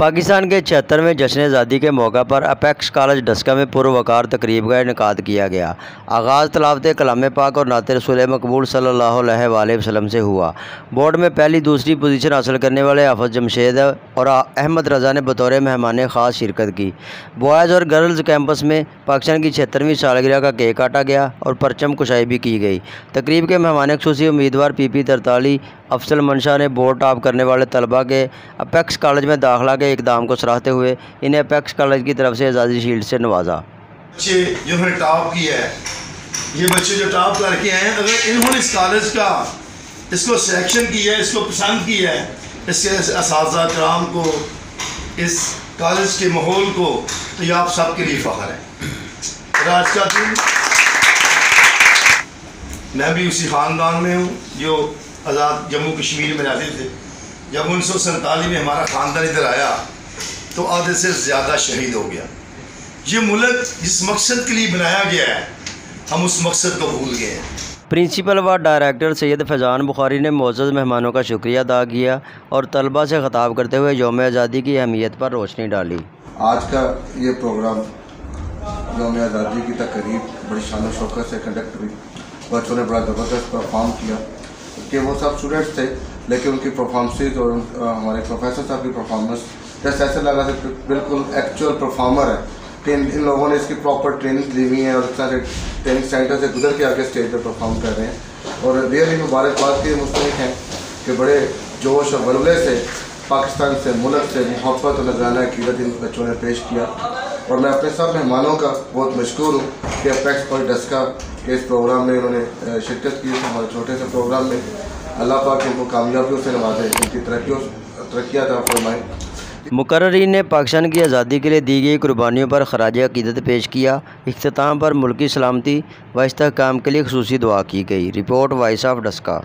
پاکستان کے 76ویں جشن آزادی کے موقع پر اپیکس کالج ڈسکا میں پروقار تقریب کا انعقاد کیا گیا۔ آغاز تلاوت کلام پاک اور نعت رسول مقبول صلی اللہ علیہ وآلہ وسلم سے ہوا۔ بورڈ میں پہلی دوسری پوزیشن حاصل کرنے والے حافظ جمشید اور احمد رضا نے بطور مہمان خاص شرکت کی۔ بوائز اور گرلز کیمپس میں پاکستان کی 76ویں سالگرہ کا کیک کاٹا گیا اور پرچم کشائی بھی کی گئی۔ تقریب کے مہمان خصوصی امیدوار PP 43 افضل منشا نے بورڈ ٹاپ کرنے والے طلباء کے اپیکس کالج میں داخلہ کے اقدام کو سراہتے ہوئے انہیں اپیکس کالج کی طرف سے اعزازی شیلڈ سے نوازا۔ بچے جنہوں نے ٹاپ کیا ہے، یہ بچے جو ٹاپ کر کے آئے ہیں، اگر انہوں نے اس کالج کا اس کو سلیکشن کیا ہے، اس کو پسند کیا ہے، اس کے اساتذہ کرام کو، اس کالج کے ماحول کو، تو یہ آپ سب کے لیے فخر ہے۔ آج کا دن میں بھی اسی خاندان میں ہوں جو آزاد جموں کشمیر میں رہتے تھے۔ جب 1947 میں ہمارا خاندان ادھر آیا تو آدھے سے زیادہ شہید ہو گیا۔ یہ ملک جس مقصد کے لیے بنایا گیا ہے، ہم اس مقصد کو بھول گئے ہیں۔ پرنسپل و ڈائریکٹر سید فیضان بخاری نے معزز مہمانوں کا شکریہ ادا کیا اور طلباء سے خطاب کرتے ہوئے یوم آزادی کی اہمیت پر روشنی ڈالی۔ آج کا یہ پروگرام یوم آزادی کی تقریب بڑی شان و شوکت سے کنڈکٹ ہوئی۔ بچوں نے بڑا زبردست پرفارم کیا کہ وہ سب اسٹوڈنٹس تھے، لیکن ان کی پرفارمنسز اور ہمارے پروفیسر صاحب کی پرفارمنس جیسے ایسا لگا کہ بالکل ایکچوئل پرفارمر ہے کہ ان لوگوں نے اس کی پراپر ٹریننگ لی ہوئی ہے اور اس طرح سے ٹریننگ سینٹر سے گزر کے آگے اسٹیج پہ پرفارم کر رہے ہیں، اور ریئلی مبارکباد کے مستحق ہیں کہ بڑے جوش اور ولولے سے پاکستان سے، ملک سے محبت اور نذرانہ عقیدت ان بچوں نے پیش کیا۔ اور میں اپنے سب مہمانوں کا بہت مشکور ہوں کہ اپیکس کالج ڈسکا کے اس پروگرام میں انہوں نے شرکت کی ہے، ہمارے چھوٹے سے پروگرام میں۔ اللہ پاک ان کو کامیابیوں سے نوازے، ان کی ترقیات عطا فرمائے۔ مقررین نے پاکستان کی آزادی کے لیے دی گئی قربانیوں پر خراج عقیدت پیش کیا۔ اختتام پر ملکی سلامتی و استحکام کے لیے خصوصی دعا کی گئی۔ Report voice of Daska.